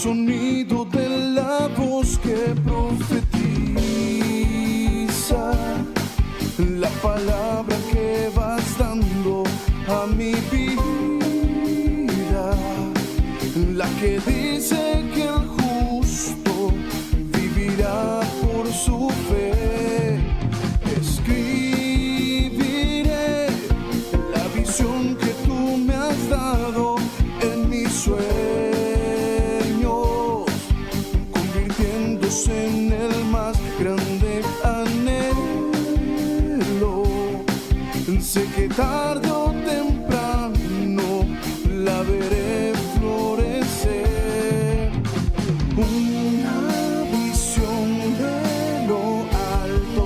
sonido de la voz que profetiza, la palabra que vas dando a mi vida, la que dice que el justo vivirá por su fe. Escribiré la visión que tú me has dado en mis sueños, convirtiéndose en el más grande anhelo. Sé que tarde o temprano la veré florecer. Una visión de lo alto,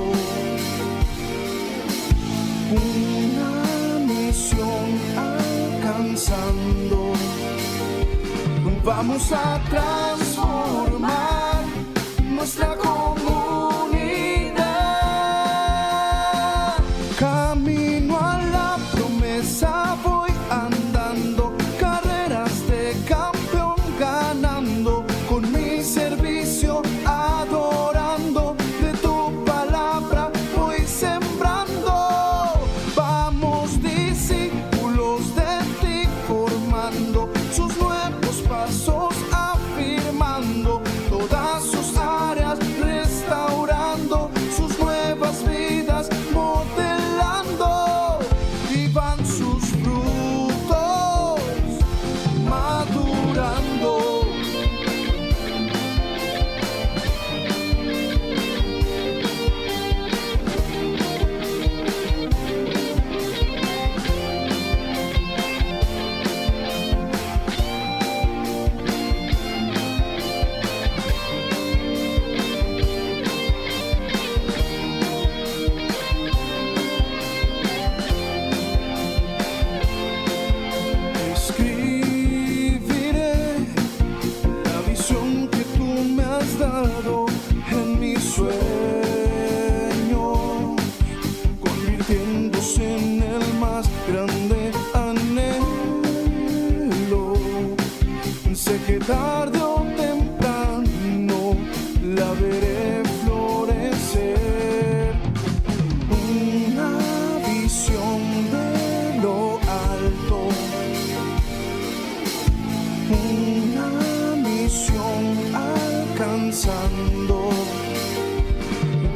una misión alcanzando. Vamos a transformar nuestra comunidad. Camino a la promesa voy andando, carreras de campeón ganando, con mi servicio adorando, de tu palabra voy sembrando. Vamos discípulos de ti formando, sus nuevos pasos afirmando, todas sus áreas restaurando, sus nuevas vidas modelando. Vivan sus frutos madurando. Escribiré la visión que tú me has dado en mis sueños, convirtiéndose en el más grande anhelo. Sé que tarde o temprano la veré florecer. Una visión de lo alto, una misión alcanzando.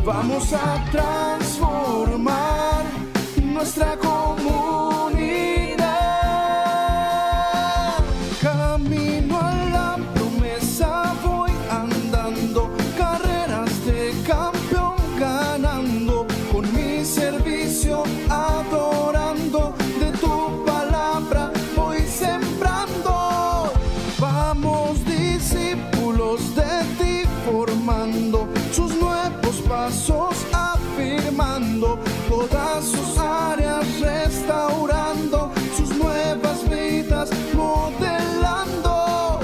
Vamos a transformar nuestra comunidad. Camino a la promesa voy andando, carreras de campeón ganando, con mi servicio adorando, de tu palabra voy sembrando. Vamos discípulos de ti formando, sus nuevos pasos afirmando, todas sus áreas restaurando, sus nuevas vidas modelando.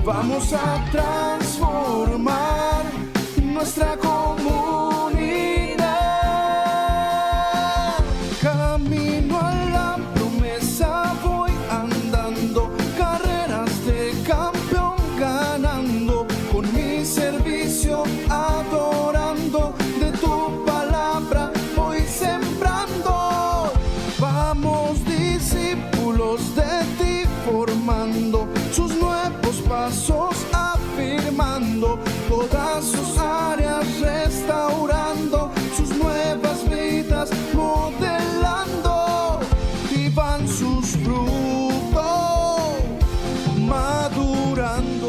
Vamos a transformar nuestra comunidad. Camino a la promesa voy andando, carreras de campeón ganando, con mi servicio adorando, de tu palabra voy sembrando. Vamos discípulos de ti formando, sus nuevos pasos afirmando, todas sus áreas restaurando, sus nuevas vidas modelando. Y van sus frutos madurando.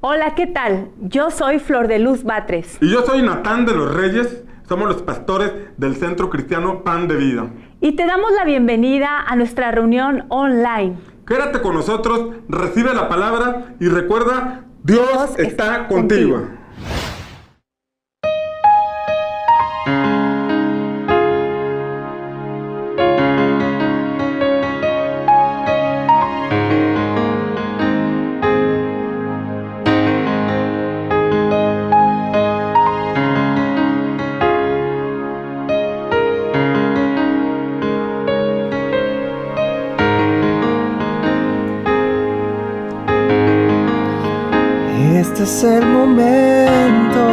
Hola, ¿qué tal? Yo soy Flor de Luz Batres. Y yo soy Natán de los Reyes. Somos los pastores del Centro Cristiano Pan de Vida. Y te damos la bienvenida a nuestra reunión online. Quédate con nosotros, recibe la palabra y recuerda, Dios está contigo. es el momento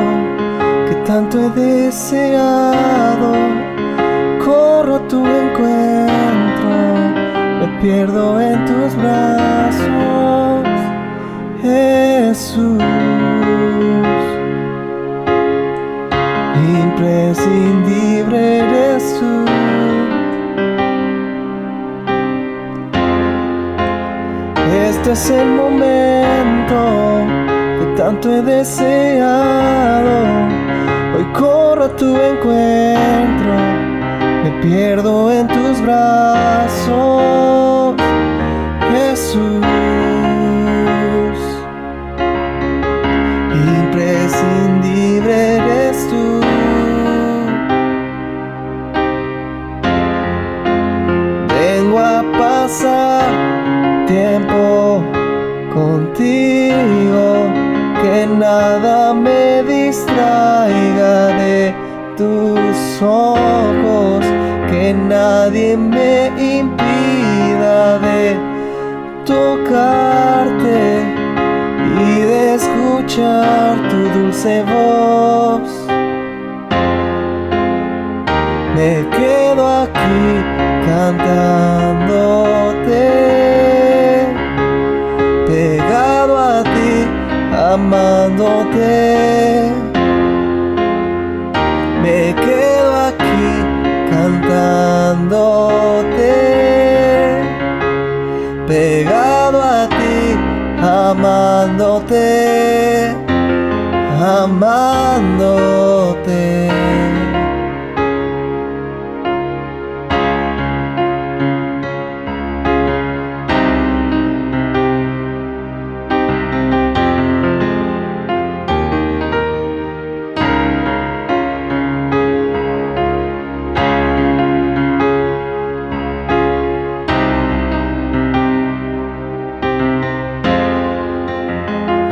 que tanto he deseado. Corro a tu encuentro, me pierdo en tus brazos, Jesús. Imprescindible eres tú. Este es el momento que tanto he deseado. Hoy corro a tu encuentro, me pierdo en tus brazos, Jesús. Imprescindible eres tú. Vengo a pasar tiempo contigo, que nada me distraiga de tus ojos, que nadie me impida de tocarte y de escuchar tu dulce voz. Me quedo aquí cantándote, pegado a ti, amándote. Me quedo aquí cantándote, pegado a ti, amándote, amándote.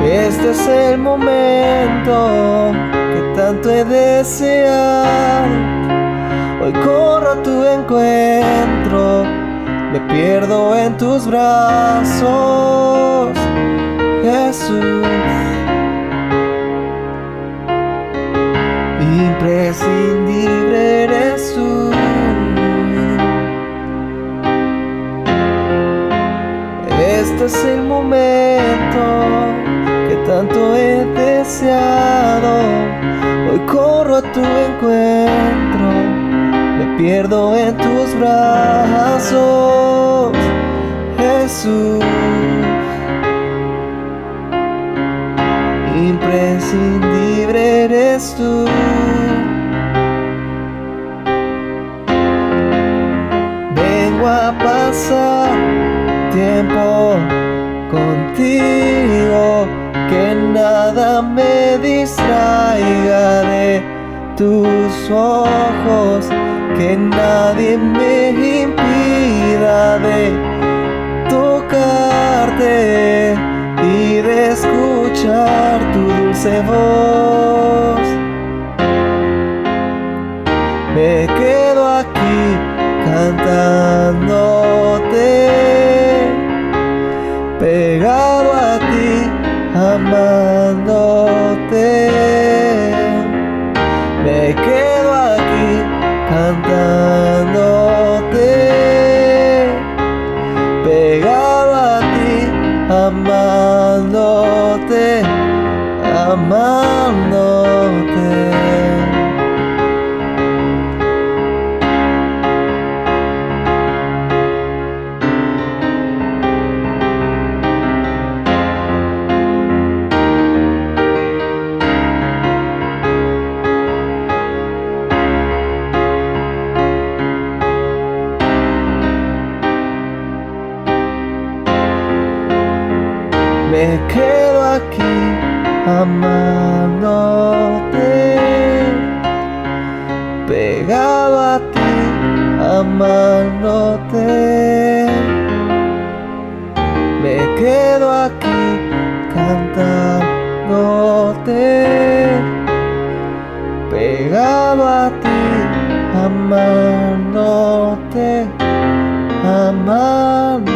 Este es el momento que tanto he deseado. Hoy corro a tu encuentro, me pierdo en tus brazos, Jesús. Imprescindible eres tú. Este es el momento que tanto he deseado. Hoy corro a tu encuentro, me pierdo en tus brazos, Jesús. Imprescindible eres tú. Vengo a pasar tiempo contigo, que nada me distraiga de tus ojos, que nadie me impida de tocarte y de escuchar tu dulce voz. Me quedo aquí cantándote, pegado a ti, amándote. Me quedo aquí cantándote, pegado a ti, amándote, amándote. Me quedo aquí amándote, pegado a ti, amándote. Me quedo aquí cantándote, pegado a ti, amándote, amándote.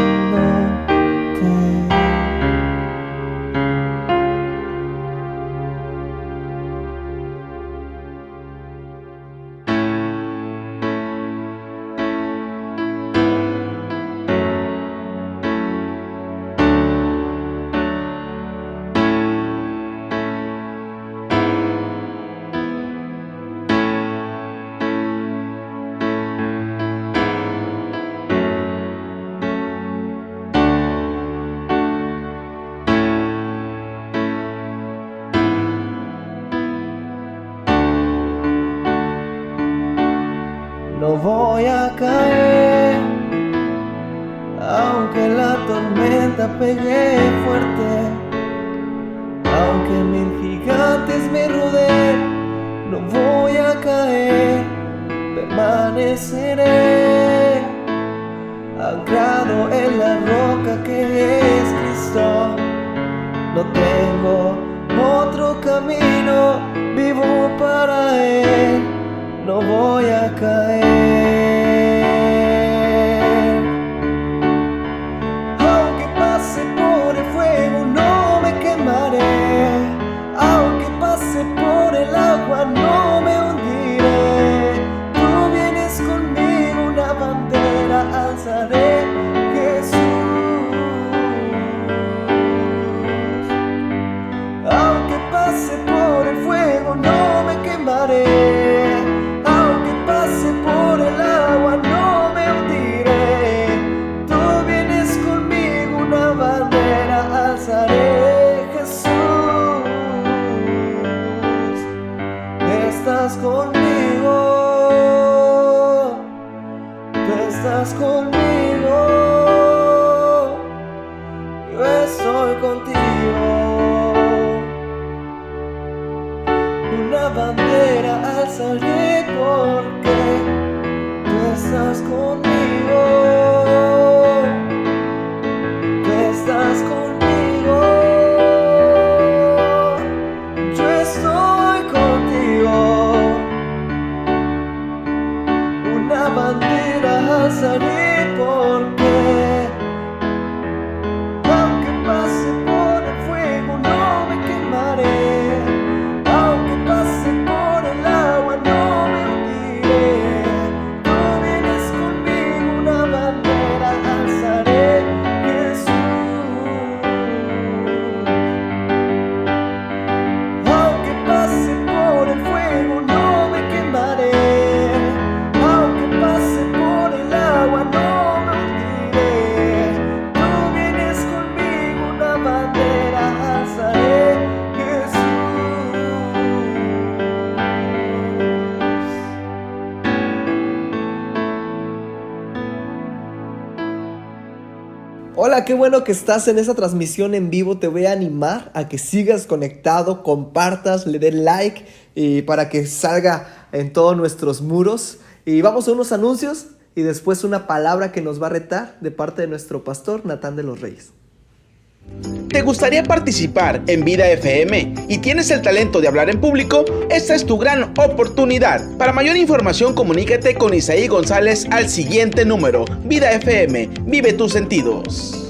no voy a caer, aunque la tormenta pegue fuerte, aunque mil gigantes me rodeen, no voy a caer, permaneceré anclado en la roca que es Cristo. No tengo otro camino, vivo para Él, no voy a caer. Aunque pase por el fuego no me quemaré, aunque pase por el agua no me hundiré. Tú vienes conmigo, una bandera alzaré, Jesús. Aunque pase por el fuego no me quemaré, aunque pase por el agua no me hundiré. Tú vienes conmigo, una bandera alzaré, Jesús. Estás conmigo, tú estás conmigo, yo estoy contigo. Una bandera alzaré porque tú estás conmigo, tú estás conmigo, yo estoy contigo. Una bandera alzaré porque aunque pase por el fuego no me quemaré, aunque pase por el agua no me hundiré. Tú vienes conmigo, una bandera alzaré, Jesús. Aunque pase por el fuego no me quemaré, aunque pase por el agua no me hundiré. Tú vienes conmigo, una bandera alzaré, Jesús. Hola, qué bueno que estás en esta transmisión en vivo. Te voy a animar a que sigas conectado, compartas, le des like para que salga en todos nuestros muros. Y vamos a unos anuncios y después una palabra que nos va a retar de parte de nuestro pastor Natán de los Reyes. ¿Te gustaría participar en Vida FM y tienes el talento de hablar en público? Esta es tu gran oportunidad. Para mayor información, comunícate con Isaí González al siguiente número. Vida FM, vive tus sentidos.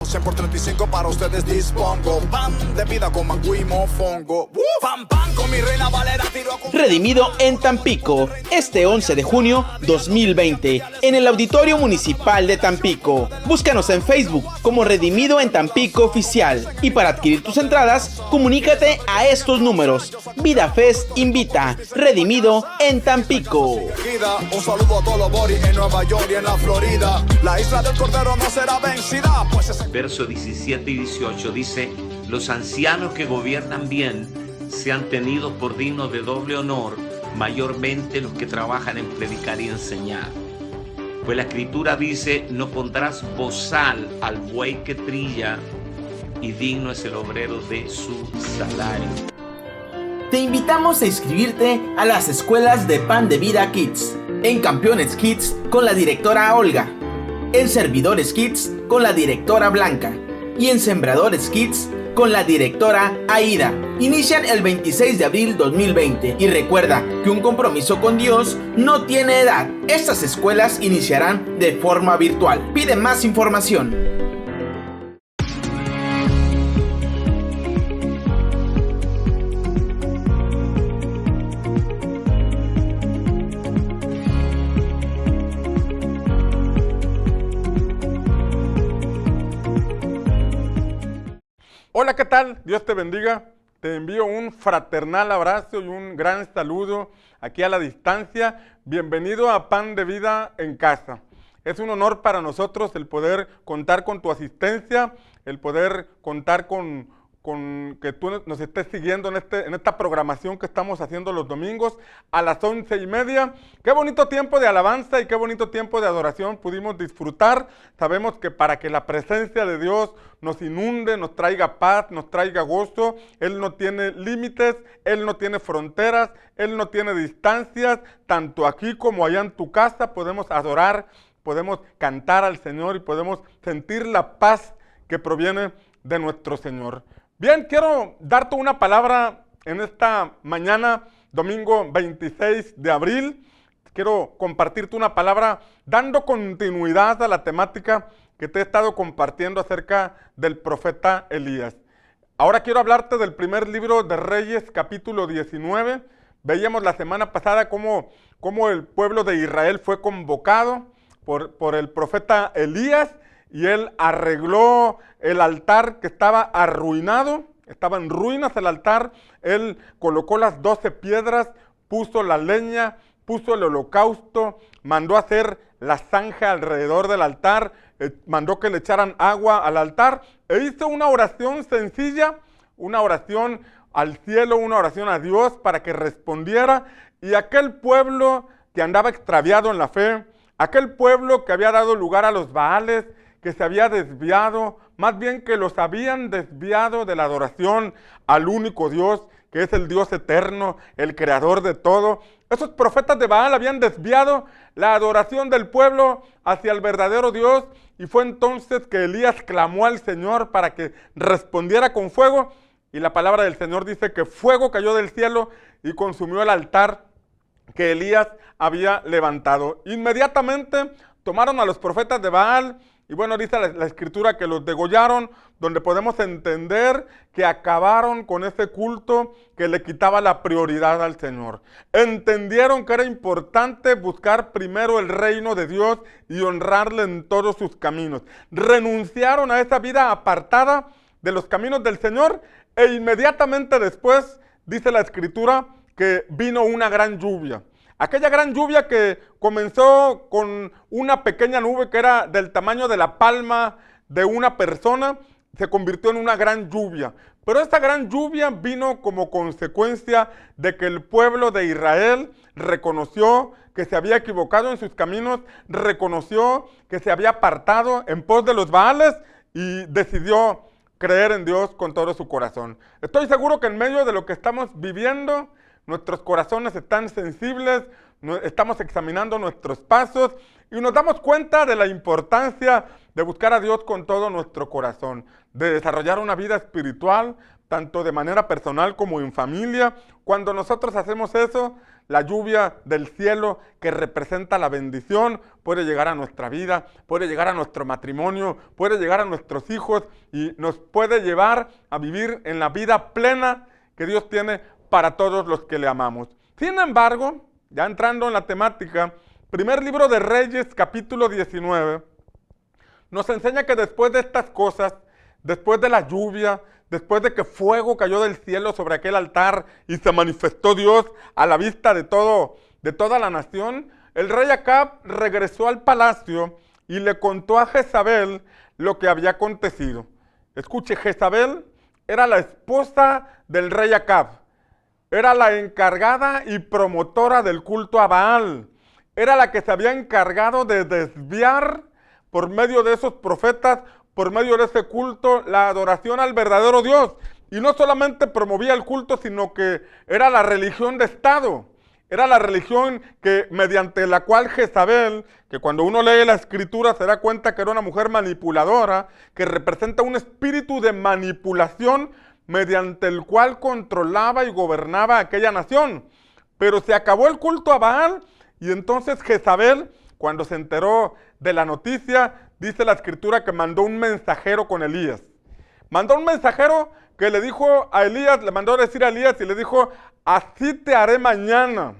100 por 35 para ustedes dispongo. Pan de vida con mango y mofongo. Pan con mi reina Valera tiro con... Redimido en Tampico, este 11 de junio 2020, en el Auditorio Municipal de Tampico. Búscanos en Facebook como Redimido en Tampico Oficial. Y para adquirir tus entradas, comunícate a estos números. Vida Fest invita, Redimido en Tampico. Un saludo a todos los boris en Nueva York y en la Florida. La isla del Cordero no será vencida, pues es... Versos 17 y 18 dice: los ancianos que gobiernan bien sean tenidos por dignos de doble honor, mayormente los que trabajan en predicar y enseñar. Pues la escritura dice: no pondrás bozal al buey que trilla, y digno es el obrero de su salario. Te invitamos a inscribirte a las escuelas de Pan de Vida Kids, en Campeones Kids con la directora Olga, en Servidores Kids con la directora Blanca y en Sembradores Kids con la directora Aida. Inician el 26 de abril 2020 y recuerda que un compromiso con Dios no tiene edad. Estas escuelas iniciarán de forma virtual. Pide más información. Hola, ¿qué tal? Dios te bendiga. Te envío un fraternal abrazo y un gran saludo aquí a la distancia. Bienvenido a Pan de Vida en Casa. Es un honor para nosotros el poder contar con tu asistencia, el poder contar con con que tú nos estés siguiendo en esta programación que estamos haciendo los domingos a las 11:30. Qué bonito tiempo de alabanza y qué bonito tiempo de adoración pudimos disfrutar. Sabemos que para que la presencia de Dios nos inunde, nos traiga paz, nos traiga gozo, Él no tiene límites, Él no tiene fronteras, Él no tiene distancias. Tanto aquí como allá en tu casa podemos adorar, podemos cantar al Señor y podemos sentir la paz que proviene de nuestro Señor. Bien, quiero darte una palabra en esta mañana, domingo 26 de abril. Quiero compartirte una palabra dando continuidad a la temática que te he estado compartiendo acerca del profeta Elías. Ahora quiero hablarte del primer libro de Reyes, capítulo 19. Veíamos la semana pasada cómo el pueblo de Israel fue convocado por el profeta Elías, y él arregló el altar que estaba arruinado, estaba en ruinas el altar. Él colocó las 12 piedras, puso la leña, puso el holocausto, mandó hacer la zanja alrededor del altar, mandó que le echaran agua al altar, e hizo una oración sencilla, una oración al cielo, una oración a Dios para que respondiera. Y aquel pueblo que andaba extraviado en la fe, aquel pueblo que había dado lugar a los Baales, que se había desviado, más bien que los habían desviado de la adoración al único Dios, que es el Dios eterno, el creador de todo. Esos profetas de Baal habían desviado la adoración del pueblo hacia el verdadero Dios, y fue entonces que Elías clamó al Señor para que respondiera con fuego, y la palabra del Señor dice que fuego cayó del cielo y consumió el altar que Elías había levantado. Inmediatamente tomaron a los profetas de Baal, y bueno, dice la escritura que los degollaron, donde podemos entender que acabaron con ese culto que le quitaba la prioridad al Señor. Entendieron que era importante buscar primero el reino de Dios y honrarle en todos sus caminos. Renunciaron a esa vida apartada de los caminos del Señor, e inmediatamente después, dice la escritura, que vino una gran lluvia. Aquella gran lluvia que comenzó con una pequeña nube que era del tamaño de la palma de una persona, se convirtió en una gran lluvia. Pero esta gran lluvia vino como consecuencia de que el pueblo de Israel reconoció que se había equivocado en sus caminos, reconoció que se había apartado en pos de los Baales y decidió creer en Dios con todo su corazón. Estoy seguro que en medio de lo que estamos viviendo, nuestros corazones están sensibles, estamos examinando nuestros pasos y nos damos cuenta de la importancia de buscar a Dios con todo nuestro corazón, de desarrollar una vida espiritual, tanto de manera personal como en familia. Cuando nosotros hacemos eso, la lluvia del cielo que representa la bendición puede llegar a nuestra vida, puede llegar a nuestro matrimonio, puede llegar a nuestros hijos y nos puede llevar a vivir en la vida plena que Dios tiene para todos los que le amamos. Sin embargo, ya entrando en la temática, primer libro de Reyes, capítulo 19, nos enseña que después de estas cosas, después de la lluvia, después de que fuego cayó del cielo sobre aquel altar y se manifestó Dios a la vista de toda la nación, el rey Acab regresó al palacio y le contó a Jezabel lo que había acontecido. Escuche, Jezabel era la esposa del rey Acab. Era la encargada y promotora del culto a Baal. Era la que se había encargado de desviar por medio de esos profetas, por medio de ese culto, la adoración al verdadero Dios. Y no solamente promovía el culto, sino que era la religión de Estado. Era la religión mediante la cual Jezabel, que cuando uno lee la escritura se da cuenta que era una mujer manipuladora, que representa un espíritu de manipulación mediante el cual controlaba y gobernaba aquella nación. Pero se acabó el culto a Baal y entonces Jezabel, cuando se enteró de la noticia, dice la escritura que mandó un mensajero con Elías. Mandó un mensajero que le dijo a Elías, le mandó a decir a Elías y le dijo: así te haré mañana,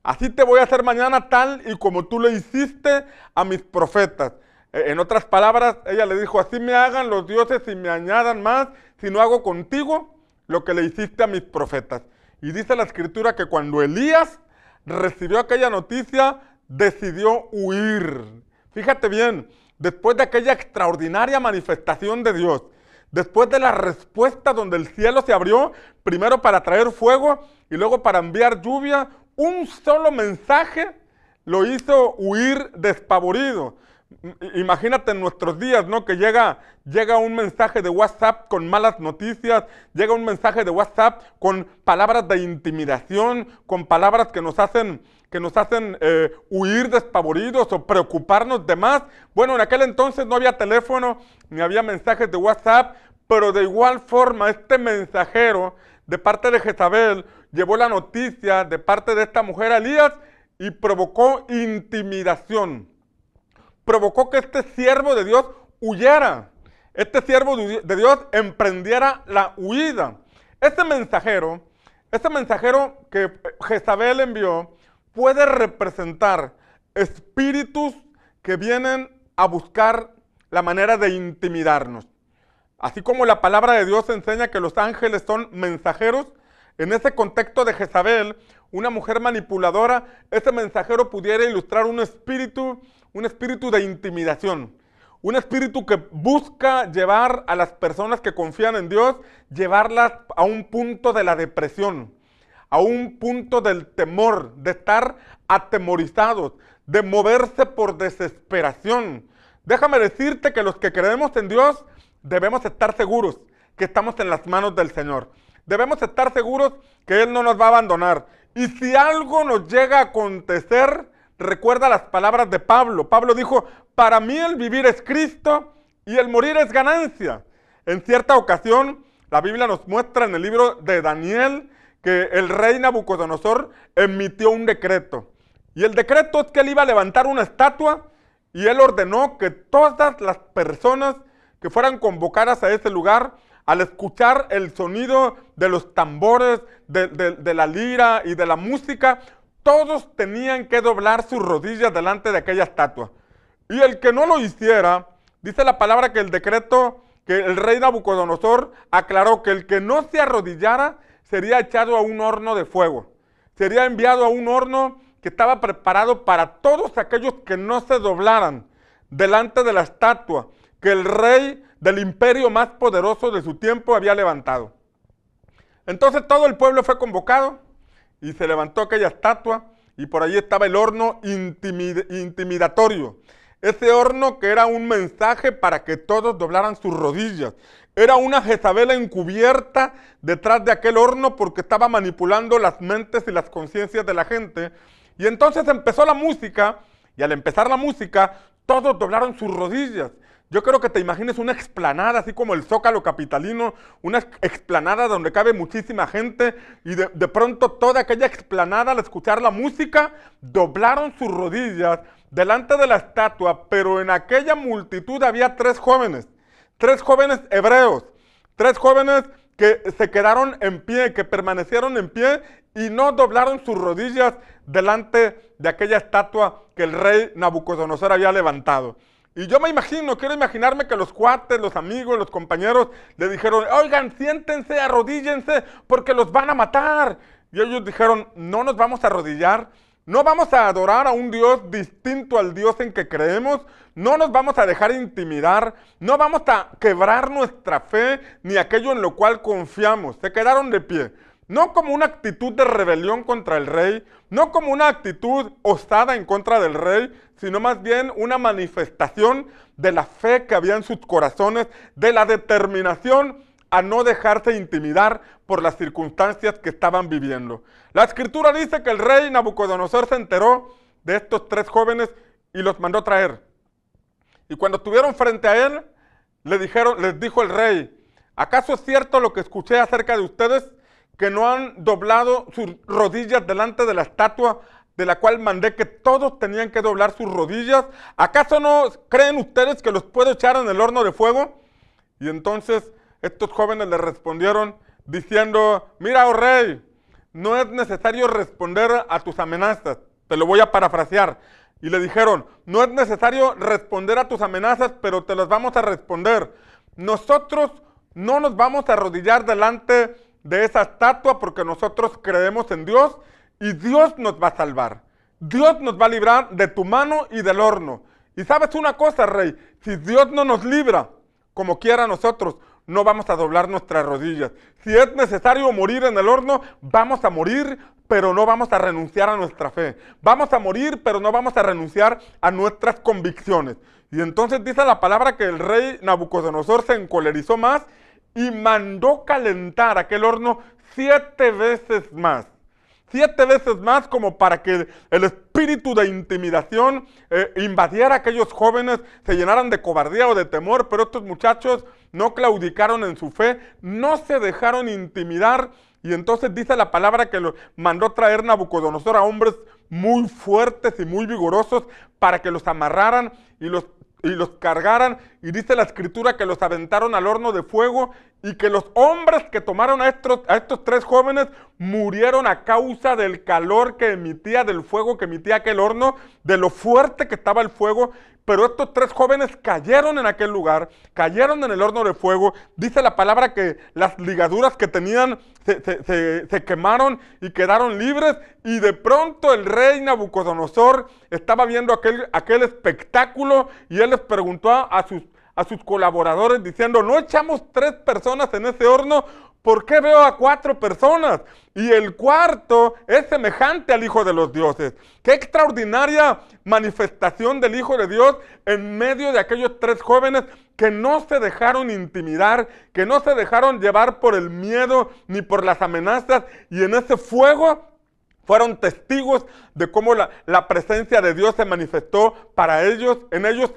así te voy a hacer mañana tal y como tú le hiciste a mis profetas. En otras palabras, ella le dijo: así me hagan los dioses y me añadan más si no hago contigo lo que le hiciste a mis profetas. Y dice la escritura que cuando Elías recibió aquella noticia, decidió huir. Fíjate bien, después de aquella extraordinaria manifestación de Dios, Después de la respuesta donde el cielo se abrió, primero para traer fuego y luego para enviar lluvia, un solo mensaje lo hizo huir despavorido. Imagínate en nuestros días, ¿no? Que llega un mensaje de WhatsApp con malas noticias, llega un mensaje de WhatsApp con palabras de intimidación, con palabras que nos hacen huir despavoridos o preocuparnos de más. Bueno, en aquel entonces no había teléfono, ni había mensajes de WhatsApp, pero de igual forma este mensajero de parte de Jezabel llevó la noticia de parte de esta mujer a Elías y provocó intimidación. Provocó que este siervo de Dios huyera. Este siervo de Dios emprendiera la huida. Este mensajero que Jezabel envió puede representar espíritus que vienen a buscar la manera de intimidarnos. Así como la palabra de Dios enseña que los ángeles son mensajeros, en ese contexto de Jezabel, una mujer manipuladora, ese mensajero pudiera ilustrar un espíritu de intimidación. Un espíritu que busca llevar a las personas que confían en Dios, llevarlas a un punto de la depresión, a un punto del temor, de estar atemorizados, de moverse por desesperación. Déjame decirte que los que creemos en Dios debemos estar seguros que estamos en las manos del Señor. Debemos estar seguros que Él no nos va a abandonar. Y si algo nos llega a acontecer, recuerda las palabras de Pablo. Pablo dijo, para mí el vivir es Cristo y el morir es ganancia. En cierta ocasión, la Biblia nos muestra en el libro de Daniel que el rey Nabucodonosor emitió un decreto. Y el decreto es que él iba a levantar una estatua y él ordenó que todas las personas que fueran convocadas a ese lugar, al escuchar el sonido de los tambores, de la lira y de la música, todos tenían que doblar sus rodillas delante de aquella estatua. Y el que no lo hiciera, dice la palabra que el decreto, que el rey Nabucodonosor aclaró que el que no se arrodillara sería echado a un horno de fuego. Sería enviado a un horno que estaba preparado para todos aquellos que no se doblaran delante de la estatua que el rey del imperio más poderoso de su tiempo había levantado. Entonces todo el pueblo fue convocado y se levantó aquella estatua y por ahí estaba el horno intimidatorio. Ese horno que era un mensaje para que todos doblaran sus rodillas. Era una Jezabel encubierta detrás de aquel horno porque estaba manipulando las mentes y las conciencias de la gente. Y entonces empezó la música y al empezar la música todos doblaron sus rodillas. Yo creo que te imagines una explanada, así como el Zócalo capitalino, una explanada donde cabe muchísima gente y de pronto toda aquella explanada al escuchar la música doblaron sus rodillas delante de la estatua, pero en aquella multitud había tres jóvenes hebreos, tres jóvenes que se quedaron en pie, que permanecieron en pie y no doblaron sus rodillas delante de aquella estatua que el rey Nabucodonosor había levantado. Y yo quiero imaginarme que los cuates, los amigos, los compañeros le dijeron, oigan, siéntense, arrodíllense, porque los van a matar. Y ellos dijeron, no nos vamos a arrodillar, no vamos a adorar a un Dios distinto al Dios en que creemos, no nos vamos a dejar intimidar, no vamos a quebrar nuestra fe ni aquello en lo cual confiamos. Se quedaron de pie. No como una actitud de rebelión contra el rey, no como una actitud osada en contra del rey, sino más bien una manifestación de la fe que había en sus corazones, de la determinación a no dejarse intimidar por las circunstancias que estaban viviendo. La Escritura dice que el rey Nabucodonosor se enteró de estos tres jóvenes y los mandó traer. Y cuando estuvieron frente a él, les dijo el rey, ¿acaso es cierto lo que escuché acerca de ustedes? Que no han doblado sus rodillas delante de la estatua de la cual mandé que todos tenían que doblar sus rodillas. ¿Acaso no creen ustedes que los puedo echar en el horno de fuego? Y entonces estos jóvenes le respondieron diciendo, mira, oh rey, no es necesario responder a tus amenazas. Te lo voy a parafrasear. Y le dijeron, no es necesario responder a tus amenazas, pero te las vamos a responder. Nosotros no nos vamos a arrodillar delante de esa estatua porque nosotros creemos en Dios y Dios nos va a salvar. Dios nos va a librar de tu mano y del horno. Y sabes una cosa, rey, si Dios no nos libra, como quiera nosotros, no vamos a doblar nuestras rodillas. Si es necesario morir en el horno, vamos a morir, pero no vamos a renunciar a nuestra fe. Vamos a morir, pero no vamos a renunciar a nuestras convicciones. Y entonces dice la palabra que el rey Nabucodonosor se encolerizó más y mandó calentar aquel horno 7 veces más. 7 veces más, como para que el espíritu de intimidación invadiera a aquellos jóvenes, se llenaran de cobardía o de temor, pero estos muchachos no claudicaron en su fe, no se dejaron intimidar, y entonces dice la palabra que lo mandó traer Nabucodonosor a hombres muy fuertes y muy vigorosos para que los amarraran y los cargaran, y dice la escritura que los aventaron al horno de fuego, y que los hombres que tomaron a estos 3 jóvenes murieron a causa del calor que emitía, del fuego que emitía aquel horno, de lo fuerte que estaba el fuego. Pero estos 3 jóvenes cayeron en aquel lugar, cayeron en el horno de fuego. Dice la palabra que las ligaduras que tenían se quemaron y quedaron libres. Y de pronto el rey Nabucodonosor estaba viendo aquel espectáculo, y él les preguntó a sus colaboradores diciendo: ¿no echamos 3 personas en ese horno? ¿Por qué veo a 4 personas? Y el cuarto es semejante al Hijo de los Dioses. ¡Qué extraordinaria manifestación del Hijo de Dios en medio de aquellos 3 jóvenes que no se dejaron intimidar, que no se dejaron llevar por el miedo ni por las amenazas, y en ese fuego fueron testigos de cómo la presencia de Dios se manifestó en ellos,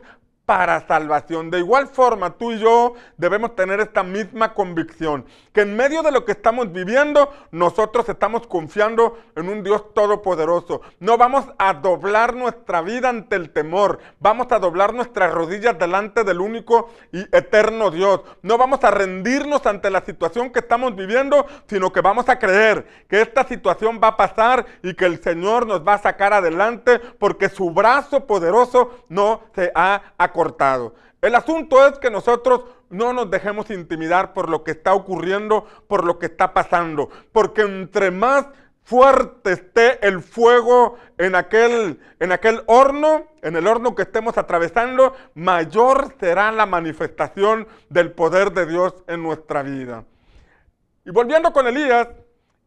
para salvación? De igual forma, tú y yo debemos tener esta misma convicción, que en medio de lo que estamos viviendo, nosotros estamos confiando en un Dios todopoderoso. No vamos a doblar nuestra vida ante el temor, vamos a doblar nuestras rodillas delante del único y eterno Dios. No vamos a rendirnos ante la situación que estamos viviendo, sino que vamos a creer que esta situación va a pasar y que el Señor nos va a sacar adelante, porque su brazo poderoso no se ha cortado. El asunto es que nosotros no nos dejemos intimidar por lo que está ocurriendo, por lo que está pasando, porque entre más fuerte esté el fuego en aquel horno, en el horno que estemos atravesando, mayor será la manifestación del poder de Dios en nuestra vida. Y volviendo con Elías,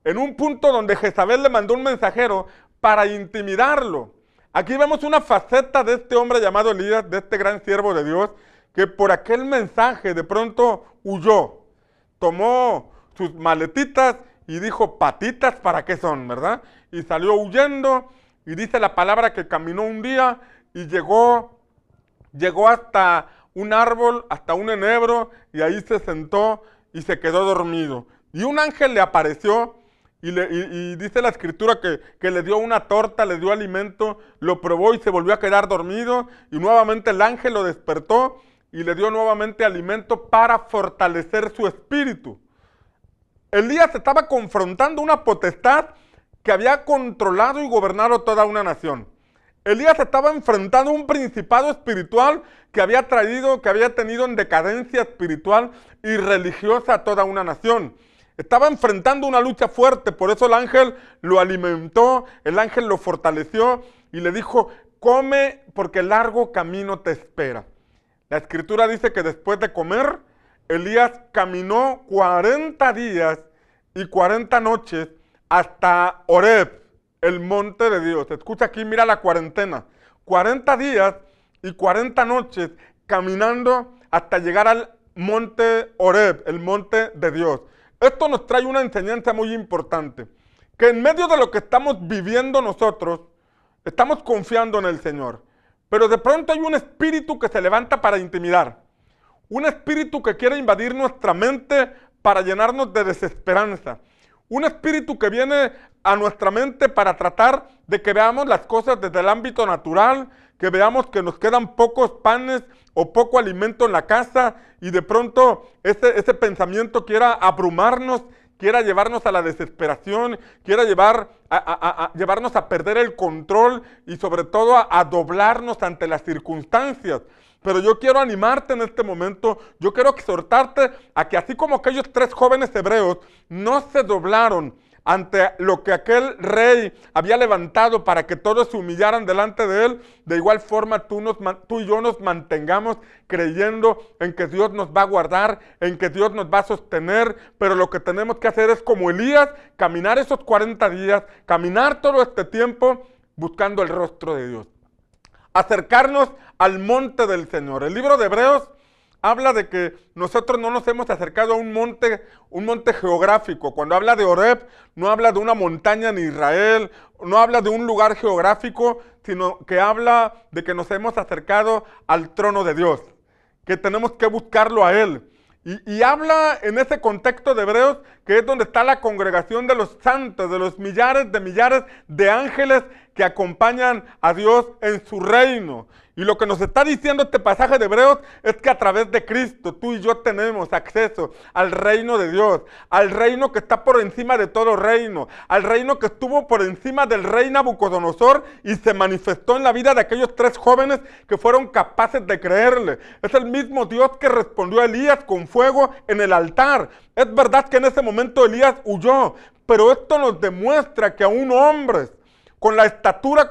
en un punto donde Jezabel le mandó un mensajero para intimidarlo. Aquí vemos una faceta de este hombre llamado Elías, de este gran siervo de Dios, que por aquel mensaje de pronto huyó, tomó sus maletitas y dijo: patitas, ¿para qué son, verdad? Y salió huyendo, y dice la palabra que caminó un día y llegó hasta un árbol, hasta un enebro, y ahí se sentó y se quedó dormido. Y un ángel le apareció, y dice la escritura que le dio una torta, le dio alimento, lo probó y se volvió a quedar dormido, y nuevamente el ángel lo despertó y le dio nuevamente alimento para fortalecer su espíritu. Elías estaba confrontando una potestad que había controlado y gobernado toda una nación. Elías estaba enfrentando un principado espiritual que había tenido en decadencia espiritual y religiosa a toda una nación. Estaba enfrentando una lucha fuerte, por eso el ángel lo alimentó, el ángel lo fortaleció y le dijo: come, porque largo camino te espera. La escritura dice que después de comer, Elías caminó 40 días y 40 noches hasta Horeb, el monte de Dios. Escucha aquí, mira la cuarentena. 40 días y 40 noches caminando hasta llegar al monte Horeb, el monte de Dios. Esto nos trae una enseñanza muy importante, que en medio de lo que estamos viviendo nosotros, estamos confiando en el Señor, pero de pronto hay un espíritu que se levanta para intimidar, un espíritu que quiere invadir nuestra mente para llenarnos de desesperanza, un espíritu que viene a nuestra mente para tratar de que veamos las cosas desde el ámbito natural, que veamos que nos quedan pocos panes o poco alimento en la casa, y de pronto ese pensamiento quiera abrumarnos, quiera llevarnos a la desesperación, quiera llevarnos a perder el control y sobre todo a doblarnos ante las circunstancias. Pero yo quiero animarte en este momento, yo quiero exhortarte a que así como aquellos 3 jóvenes hebreos no se doblaron ante lo que aquel rey había levantado para que todos se humillaran delante de él, de igual forma tú y yo nos mantengamos creyendo en que Dios nos va a guardar, en que Dios nos va a sostener, pero lo que tenemos que hacer es como Elías, caminar esos 40 días, caminar todo este tiempo buscando el rostro de Dios. Acercarnos al monte del Señor. El libro de Hebreos habla de que nosotros no nos hemos acercado a un monte geográfico. Cuando habla de Horeb, no habla de una montaña en Israel, no habla de un lugar geográfico, sino que habla de que nos hemos acercado al trono de Dios, que tenemos que buscarlo a Él. Y habla en ese contexto de Hebreos, que es donde está la congregación de los santos, de los millares de ángeles que acompañan a Dios en su reino. Y lo que nos está diciendo este pasaje de Hebreos es que a través de Cristo tú y yo tenemos acceso al reino de Dios, al reino que está por encima de todo reino, al reino que estuvo por encima del rey Nabucodonosor y se manifestó en la vida de aquellos 3 jóvenes que fueron capaces de creerle. Es el mismo Dios que respondió a Elías con fuego en el altar. Es verdad que en ese momento Elías huyó, pero esto nos demuestra que aún hombres con la estatura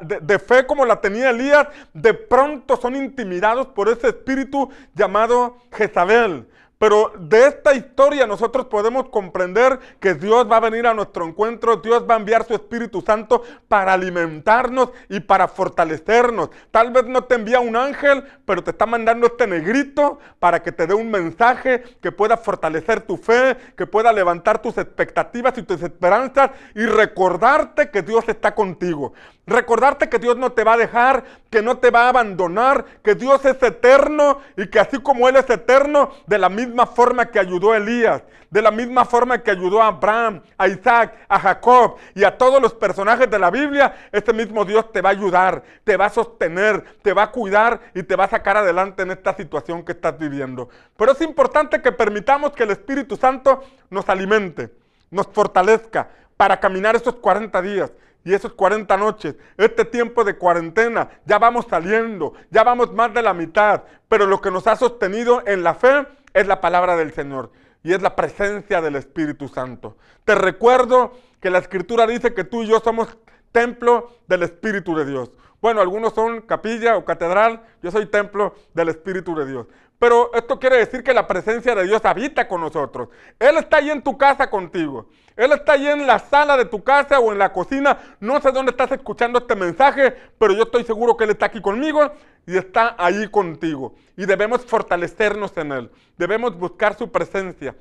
de fe como la tenía Elías, de pronto son intimidados por ese espíritu llamado Jezabel. Pero de esta historia nosotros podemos comprender que Dios va a venir a nuestro encuentro, Dios va a enviar su Espíritu Santo para alimentarnos y para fortalecernos. Tal vez no te envía un ángel, pero te está mandando este negrito para que te dé un mensaje que pueda fortalecer tu fe, que pueda levantar tus expectativas y tus esperanzas y recordarte que Dios está contigo. Recordarte que Dios no te va a dejar, que no te va a abandonar, que Dios es eterno y que así como Él es eterno, de la misma forma que ayudó a Elías, de la misma forma que ayudó a Abraham, a Isaac, a Jacob y a todos los personajes de la Biblia, este mismo Dios te va a ayudar, te va a sostener, te va a cuidar y te va a sacar adelante en esta situación que estás viviendo. Pero es importante que permitamos que el Espíritu Santo nos alimente, nos fortalezca para caminar estos 40 días. Y esos 40 noches, este tiempo de cuarentena, ya vamos saliendo, ya vamos más de la mitad, pero lo que nos ha sostenido en la fe es la palabra del Señor y es la presencia del Espíritu Santo. Te recuerdo que la Escritura dice que tú y yo somos templo del Espíritu de Dios. Bueno, algunos son capilla o catedral, yo soy templo del Espíritu de Dios. Pero esto quiere decir que la presencia de Dios habita con nosotros. Él está ahí en tu casa contigo. Él está ahí en la sala de tu casa o en la cocina. No sé dónde estás escuchando este mensaje, pero yo estoy seguro que Él está aquí conmigo y está ahí contigo. Y debemos fortalecernos en Él. Debemos buscar su presencia.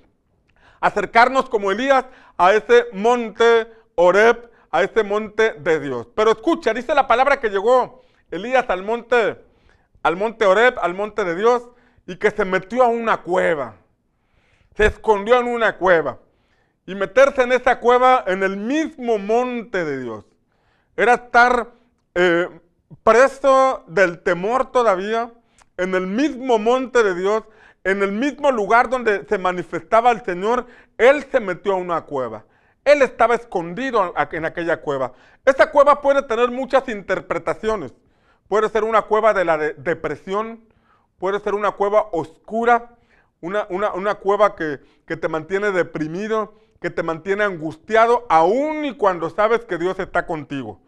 Acercarnos como Elías a ese monte Horeb, a ese monte de Dios. Pero escucha, dice la palabra que llegó Elías al monte Horeb, al monte de Dios, y que se metió a una cueva. Se escondió en una cueva. Y meterse en esa cueva, en el mismo monte de Dios, era estar preso del temor todavía, en el mismo monte de Dios, en el mismo lugar donde se manifestaba el Señor. Él se metió a una cueva. Él estaba escondido en aquella cueva. Esa cueva puede tener muchas interpretaciones. Puede ser una cueva de la depresión, puede ser una cueva oscura, una cueva que te mantiene deprimido, que te mantiene angustiado, aun y cuando sabes que Dios está contigo.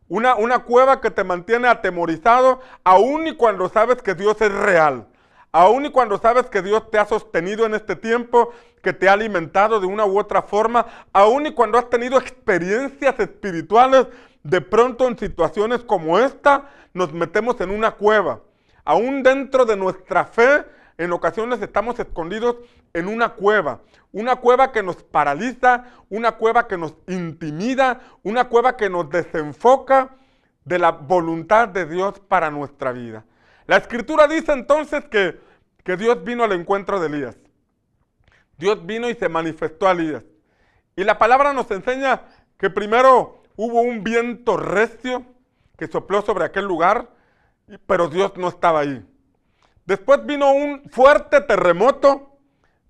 Una cueva que te mantiene atemorizado, aun y cuando sabes que Dios es real. Aun y cuando sabes que Dios te ha sostenido en este tiempo, que te ha alimentado de una u otra forma, aun y cuando has tenido experiencias espirituales, de pronto en situaciones como esta, nos metemos en una cueva. Aún dentro de nuestra fe, en ocasiones estamos escondidos en una cueva que nos paraliza, una cueva que nos intimida, una cueva que nos desenfoca de la voluntad de Dios para nuestra vida. La Escritura dice entonces que Dios vino al encuentro de Elías. Dios vino y se manifestó a Elías. Y la palabra nos enseña que primero hubo un viento recio que sopló sobre aquel lugar, pero Dios no estaba ahí. Después vino un fuerte terremoto,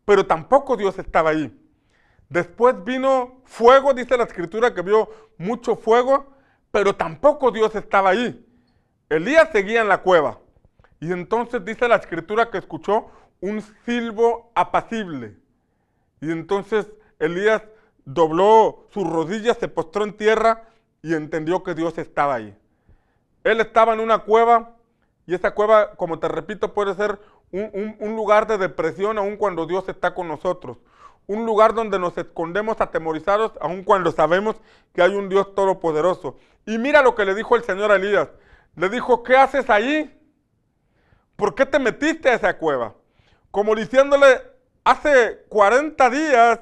pero tampoco Dios estaba ahí. Después vino fuego, dice la Escritura que vio mucho fuego, pero tampoco Dios estaba ahí. Elías seguía en la cueva. Y entonces dice la Escritura que escuchó un silbo apacible. Y entonces Elías dobló sus rodillas, se postró en tierra y entendió que Dios estaba ahí. Él estaba en una cueva y esa cueva, como te repito, puede ser un lugar de depresión aun cuando Dios está con nosotros. Un lugar donde nos escondemos atemorizados aun cuando sabemos que hay un Dios todopoderoso. Y mira lo que le dijo el Señor a Elías. Le dijo, ¿qué haces ahí? ¿Por qué te metiste a esa cueva? Como diciéndole, hace 40 días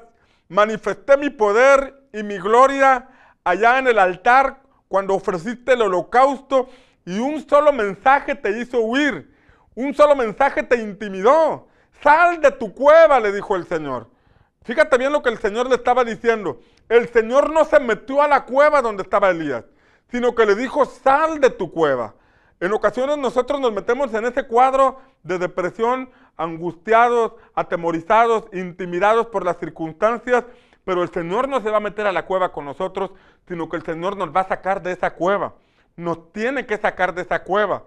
manifesté mi poder y mi gloria allá en el altar cuando ofreciste el holocausto y un solo mensaje te hizo huir. Un solo mensaje te intimidó. Sal de tu cueva, le dijo el Señor. Fíjate bien lo que el Señor le estaba diciendo. El Señor no se metió a la cueva donde estaba Elías, sino que le dijo, sal de tu cueva. En ocasiones nosotros nos metemos en ese cuadro de depresión, angustiados, atemorizados, intimidados por las circunstancias, pero el Señor no se va a meter a la cueva con nosotros, sino que el Señor nos va a sacar de esa cueva. Nos tiene que sacar de esa cueva.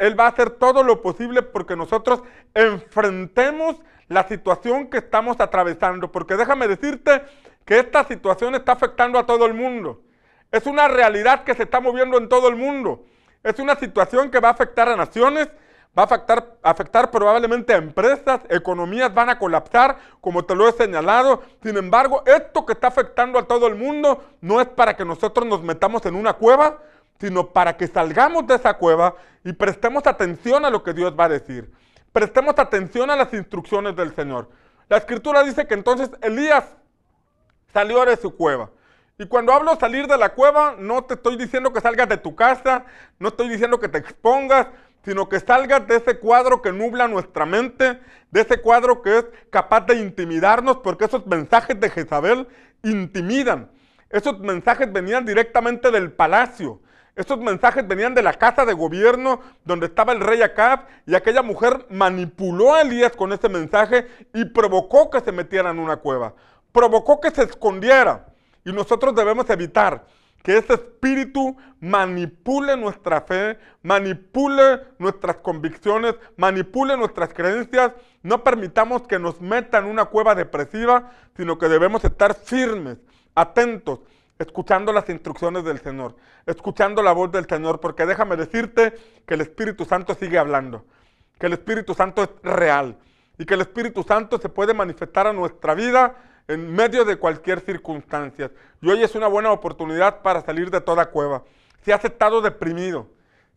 Él va a hacer todo lo posible porque nosotros enfrentemos la situación que estamos atravesando, porque déjame decirte que esta situación está afectando a todo el mundo. Es una realidad que se está moviendo en todo el mundo. Es una situación que va a afectar a naciones, va a afectar probablemente a empresas, economías van a colapsar, como te lo he señalado. Sin embargo, esto que está afectando a todo el mundo no es para que nosotros nos metamos en una cueva, sino para que salgamos de esa cueva y prestemos atención a lo que Dios va a decir. Prestemos atención a las instrucciones del Señor. La Escritura dice que entonces Elías salió de su cueva. Y cuando hablo salir de la cueva, no te estoy diciendo que salgas de tu casa, no estoy diciendo que te expongas, sino que salgas de ese cuadro que nubla nuestra mente, de ese cuadro que es capaz de intimidarnos, porque esos mensajes de Jezabel intimidan. Esos mensajes venían directamente del palacio. Esos mensajes venían de la casa de gobierno donde estaba el rey Acab, y aquella mujer manipuló a Elías con ese mensaje y provocó que se metiera en una cueva. Provocó que se escondiera. Y nosotros debemos evitar que ese espíritu manipule nuestra fe, manipule nuestras convicciones, manipule nuestras creencias. No permitamos que nos meta en una cueva depresiva, sino que debemos estar firmes, atentos, escuchando las instrucciones del Señor, escuchando la voz del Señor, porque déjame decirte que el Espíritu Santo sigue hablando, que el Espíritu Santo es real y que el Espíritu Santo se puede manifestar a nuestra vida en medio de cualquier circunstancia. Y hoy es una buena oportunidad para salir de toda cueva. Si has estado deprimido,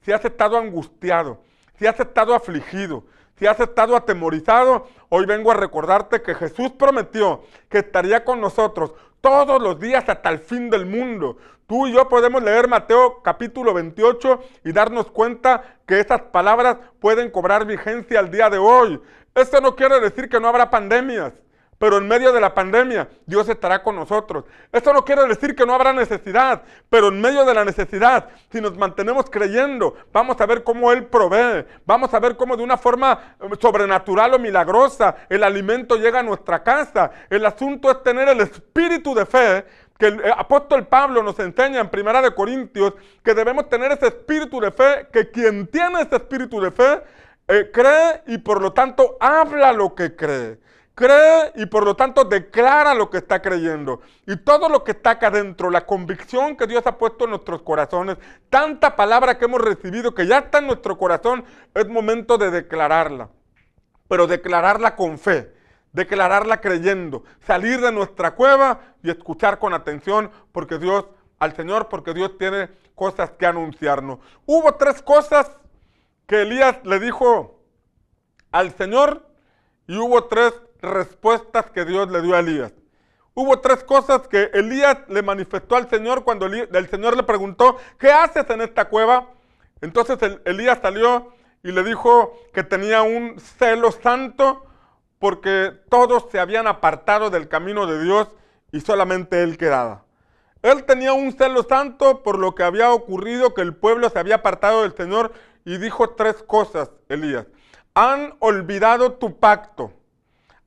si has estado angustiado, si has estado afligido, si has estado atemorizado, hoy vengo a recordarte que Jesús prometió que estaría con nosotros todos los días hasta el fin del mundo. Tú y yo podemos leer Mateo capítulo 28 y darnos cuenta que esas palabras pueden cobrar vigencia al día de hoy. Esto no quiere decir que no habrá pandemias, pero en medio de la pandemia Dios estará con nosotros. Esto no quiere decir que no habrá necesidad, pero en medio de la necesidad, si nos mantenemos creyendo, vamos a ver cómo Él provee, vamos a ver cómo de una forma sobrenatural o milagrosa el alimento llega a nuestra casa. El asunto es tener el espíritu de fe, que el apóstol Pablo nos enseña en 1 Corintios, que debemos tener ese espíritu de fe, que quien tiene ese espíritu de fe, cree y por lo tanto habla lo que cree. Cree y por lo tanto declara lo que está creyendo. Y todo lo que está acá adentro, la convicción que Dios ha puesto en nuestros corazones, tanta palabra que hemos recibido que ya está en nuestro corazón, es momento de declararla. Pero declararla con fe, declararla creyendo, salir de nuestra cueva y escuchar con atención al Señor, porque Dios tiene cosas que anunciarnos. Hubo 3 cosas que Elías le dijo al Señor y hubo 3 respuestas que Dios le dio a Elías. Hubo 3 cosas que Elías le manifestó al Señor cuando el Señor le preguntó, ¿qué haces en esta cueva? Entonces Elías salió y le dijo que tenía un celo santo porque todos se habían apartado del camino de Dios y solamente él quedaba. Él tenía un celo santo por lo que había ocurrido, que el pueblo se había apartado del Señor, y dijo 3 cosas, Elías. Han olvidado tu pacto,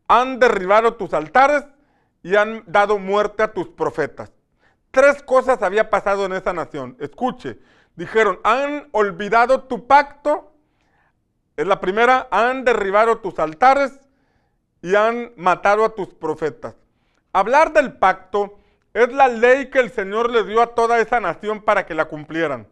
han derribado tus altares y han dado muerte a tus profetas. 3 cosas había pasado en esa nación. Escuche, dijeron, han olvidado tu pacto, es la primera, han derribado tus altares y han matado a tus profetas. Hablar del pacto es la ley que el Señor le dio a toda esa nación para que la cumplieran.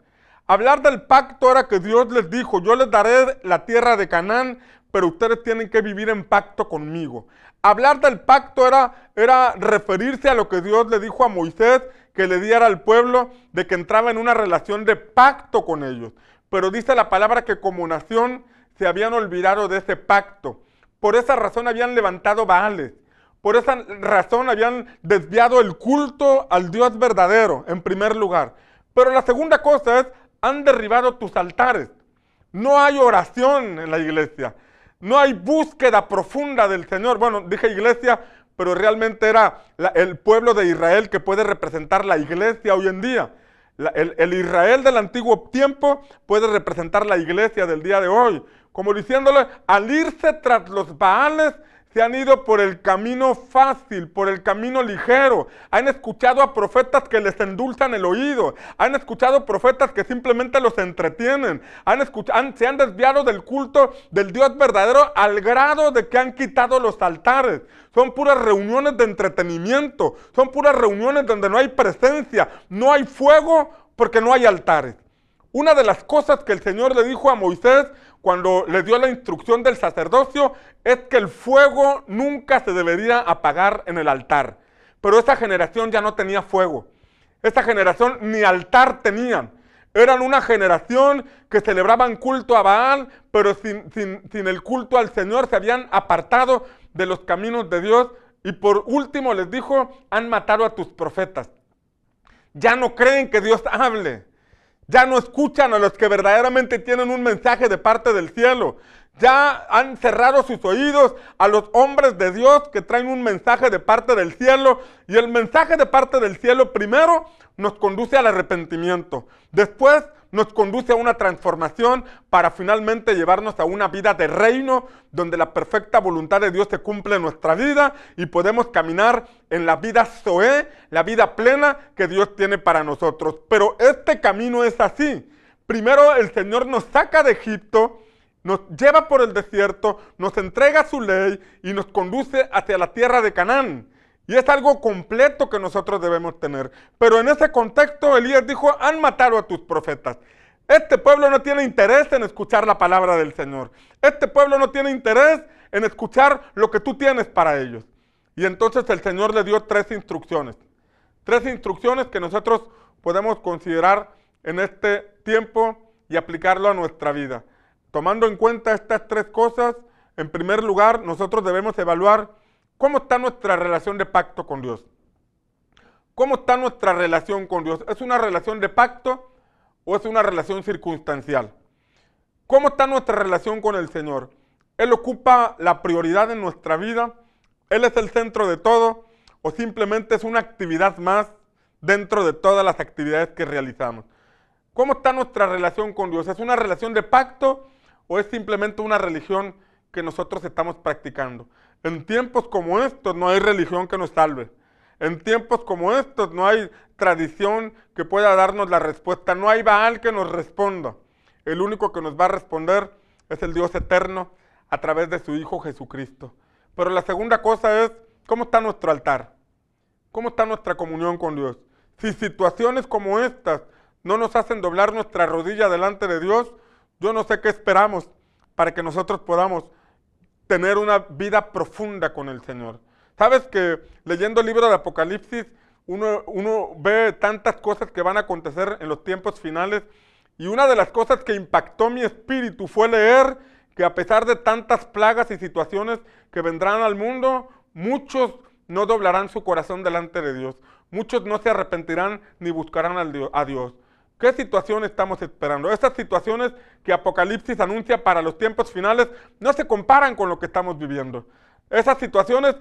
Hablar del pacto era que Dios les dijo, yo les daré la tierra de Canaán, pero ustedes tienen que vivir en pacto conmigo. Hablar del pacto era referirse a lo que Dios le dijo a Moisés, que le diera al pueblo, de que entraba en una relación de pacto con ellos. Pero dice la palabra que como nación se habían olvidado de ese pacto. Por esa razón habían levantado Baales. Por esa razón habían desviado el culto al Dios verdadero, en primer lugar. Pero la segunda cosa es, han derribado tus altares. No hay oración en la iglesia. No hay búsqueda profunda del Señor. Bueno, dije iglesia, pero realmente era el pueblo de Israel que puede representar la iglesia hoy en día. El Israel del antiguo tiempo puede representar la iglesia del día de hoy. Como diciéndole, al irse tras los Baales, se han ido por el camino fácil, por el camino ligero. Han escuchado a profetas que les endulzan el oído. Han escuchado profetas que simplemente los entretienen. Se han desviado del culto del Dios verdadero al grado de que han quitado los altares. Son puras reuniones de entretenimiento. Son puras reuniones donde no hay presencia. No hay fuego porque no hay altares. Una de las cosas que el Señor le dijo a Moisés cuando le dio la instrucción del sacerdocio es que el fuego nunca se debería apagar en el altar. Pero esa generación ya no tenía fuego. Esa generación ni altar tenían. Eran una generación que celebraban culto a Baal, pero sin el culto al Señor se habían apartado de los caminos de Dios. Y por último les dijo, han matado a tus profetas. Ya no creen que Dios hable. Ya no escuchan a los que verdaderamente tienen un mensaje de parte del cielo. Ya han cerrado sus oídos a los hombres de Dios que traen un mensaje de parte del cielo. Y el mensaje de parte del cielo primero nos conduce al arrepentimiento. Después nos conduce a una transformación para finalmente llevarnos a una vida de reino donde la perfecta voluntad de Dios se cumple en nuestra vida y podemos caminar en la vida Zoé, la vida plena que Dios tiene para nosotros. Pero este camino es así. Primero el Señor nos saca de Egipto, nos lleva por el desierto, nos entrega su ley y nos conduce hacia la tierra de Canaán. Y es algo completo que nosotros debemos tener. Pero en ese contexto Elías dijo, han matado a tus profetas. Este pueblo no tiene interés en escuchar la palabra del Señor. Este pueblo no tiene interés en escuchar lo que tú tienes para ellos. Y entonces el Señor le dio 3 instrucciones. 3 instrucciones que nosotros podemos considerar en este tiempo y aplicarlo a nuestra vida. Tomando en cuenta estas 3 cosas, en primer lugar, nosotros debemos evaluar ¿cómo está nuestra relación de pacto con Dios? ¿Cómo está nuestra relación con Dios? ¿Es una relación de pacto o es una relación circunstancial? ¿Cómo está nuestra relación con el Señor? ¿Él ocupa la prioridad en nuestra vida? ¿Él es el centro de todo? ¿O simplemente es una actividad más dentro de todas las actividades que realizamos? ¿Cómo está nuestra relación con Dios? ¿Es una relación de pacto o es simplemente una religión que nosotros estamos practicando? En tiempos como estos no hay religión que nos salve. En tiempos como estos no hay tradición que pueda darnos la respuesta. No hay Baal que nos responda. El único que nos va a responder es el Dios eterno a través de su Hijo Jesucristo. Pero la segunda cosa es, ¿cómo está nuestro altar? ¿Cómo está nuestra comunión con Dios? Si situaciones como estas no nos hacen doblar nuestra rodilla delante de Dios, yo no sé qué esperamos para que nosotros podamos tener una vida profunda con el Señor. Sabes que leyendo el libro de Apocalipsis, uno ve tantas cosas que van a acontecer en los tiempos finales, y una de las cosas que impactó mi espíritu fue leer que a pesar de tantas plagas y situaciones que vendrán al mundo, muchos no doblarán su corazón delante de Dios. Muchos no se arrepentirán ni buscarán a Dios. ¿Qué situación estamos esperando? Estas situaciones que Apocalipsis anuncia para los tiempos finales no se comparan con lo que estamos viviendo. Esas situaciones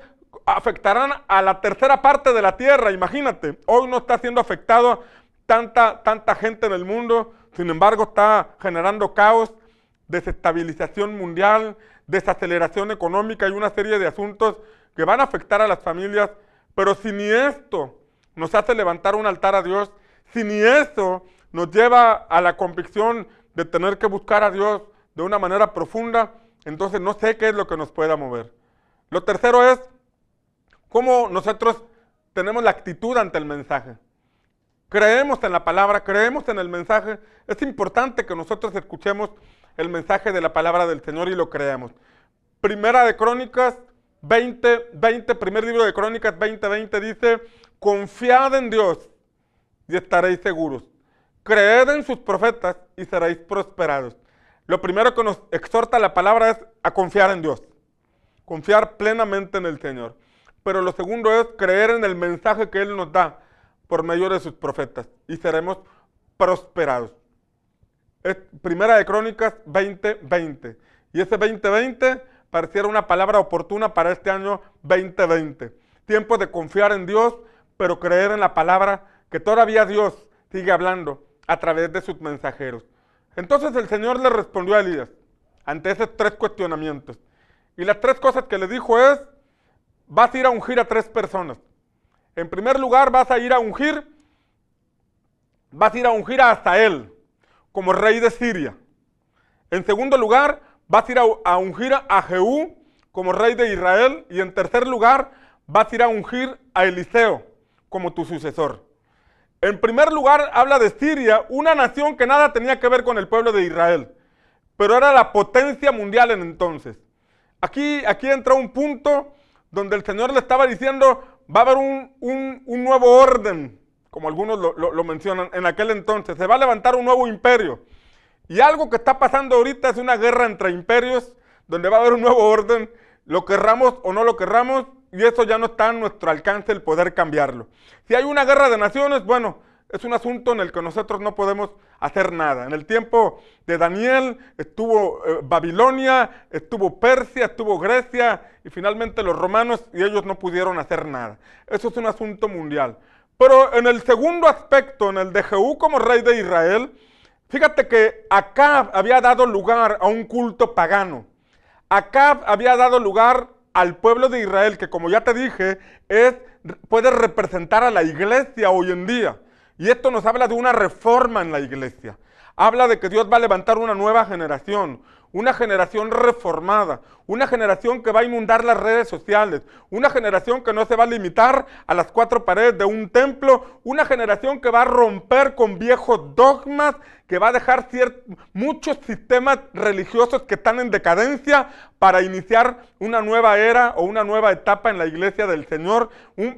afectarán a la tercera parte de la tierra. Imagínate, hoy no está siendo afectado tanta gente en el mundo, sin embargo está generando caos, desestabilización mundial, desaceleración económica y una serie de asuntos que van a afectar a las familias. Pero si ni esto nos hace levantar un altar a Dios, si ni eso nos lleva a la convicción de tener que buscar a Dios de una manera profunda, entonces no sé qué es lo que nos pueda mover. Lo tercero es cómo nosotros tenemos la actitud ante el mensaje. Creemos en la palabra, creemos en el mensaje. Es importante que nosotros escuchemos el mensaje de la palabra del Señor y lo creamos. Primera de Crónicas 20:20, primer libro de Crónicas 20:20 dice: confiad en Dios y estaréis seguros. Creed en sus profetas y seréis prosperados. Lo primero que nos exhorta la palabra es a confiar en Dios. Confiar plenamente en el Señor. Pero lo segundo es creer en el mensaje que Él nos da por medio de sus profetas y seremos prosperados. Es Primera de Crónicas 20:20. Y ese 20:20 pareciera una palabra oportuna para este año 2020. Tiempo de confiar en Dios, pero creer en la palabra que todavía Dios sigue hablando a través de sus mensajeros. Entonces el Señor le respondió a Elías ante esos 3 cuestionamientos. Y las 3 cosas que le dijo es: vas a ir a ungir a 3 personas. En primer lugar, vas a ir a ungir a Hazael como rey de Siria. En segundo lugar, vas a ir a ungir a Jehú como rey de Israel. Y en tercer lugar, vas a ir a ungir a Eliseo como tu sucesor. En primer lugar, habla de Siria, una nación que nada tenía que ver con el pueblo de Israel, pero era la potencia mundial en entonces. Aquí entra un punto donde el Señor le estaba diciendo: va a haber un nuevo orden, como algunos lo mencionan, en aquel entonces. Se va a levantar un nuevo imperio. Y algo que está pasando ahorita es una guerra entre imperios, donde va a haber un nuevo orden, lo querramos o no lo querramos, y eso ya no está a nuestro alcance el poder cambiarlo. Si hay una guerra de naciones, bueno, es un asunto en el que nosotros no podemos hacer nada. En el tiempo de Daniel estuvo Babilonia, estuvo Persia, estuvo Grecia y finalmente los romanos, y ellos no pudieron hacer nada. Eso es un asunto mundial. Pero en el segundo aspecto, en el de Jehú como rey de Israel, fíjate que Acab había dado lugar a un culto pagano. Acab había dado lugar al pueblo de Israel, que como ya te dije, puede representar a la iglesia hoy en día. Y esto nos habla de una reforma en la iglesia. Habla de que Dios va a levantar una nueva generación, una generación reformada, una generación que va a inundar las redes sociales, una generación que no se va a limitar a las 4 paredes de un templo, una generación que va a romper con viejos dogmas, que va a dejar muchos sistemas religiosos que están en decadencia para iniciar una nueva era o una nueva etapa en la iglesia del Señor,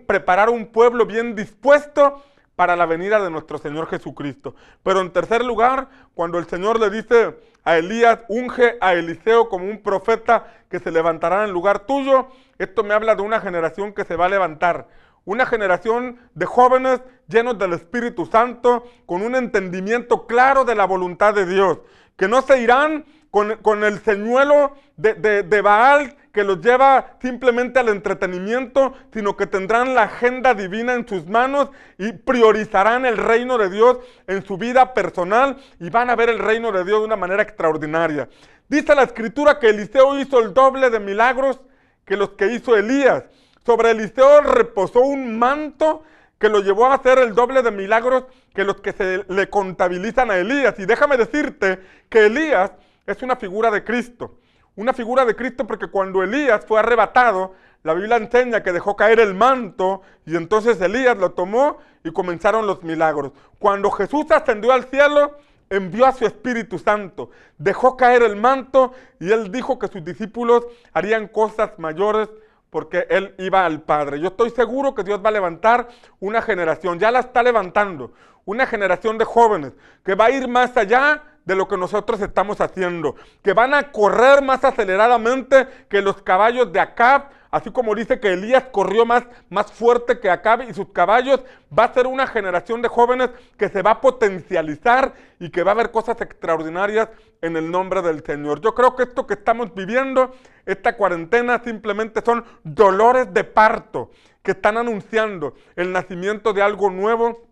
preparar un pueblo bien dispuesto para la venida de nuestro Señor Jesucristo. Pero en tercer lugar, cuando el Señor le dice a Elías: unge a Eliseo como un profeta que se levantará en lugar tuyo, esto me habla de una generación que se va a levantar. Una generación de jóvenes llenos del Espíritu Santo, con un entendimiento claro de la voluntad de Dios, que no se irán con el señuelo de Baal que los lleva simplemente al entretenimiento, sino que tendrán la agenda divina en sus manos y priorizarán el reino de Dios en su vida personal y van a ver el reino de Dios de una manera extraordinaria. Dice la Escritura que Eliseo hizo el doble de milagros que los que hizo Elías. Sobre Eliseo reposó un manto que lo llevó a hacer el doble de milagros que los que se le contabilizan a Elías. Y déjame decirte que Elías es una figura de Cristo. Una figura de Cristo porque cuando Elías fue arrebatado, la Biblia enseña que dejó caer el manto y entonces Elías lo tomó y comenzaron los milagros. Cuando Jesús ascendió al cielo, envió a su Espíritu Santo, dejó caer el manto y él dijo que sus discípulos harían cosas mayores porque él iba al Padre. Yo estoy seguro que Dios va a levantar una generación, ya la está levantando, una generación de jóvenes que va a ir más allá de lo que nosotros estamos haciendo, que van a correr más aceleradamente que los caballos de Acab, así como dice que Elías corrió más fuerte que Acab y sus caballos. Va a ser una generación de jóvenes que se va a potencializar y que va a haber cosas extraordinarias en el nombre del Señor. Yo creo que esto que estamos viviendo, esta cuarentena, simplemente son dolores de parto que están anunciando el nacimiento de algo nuevo,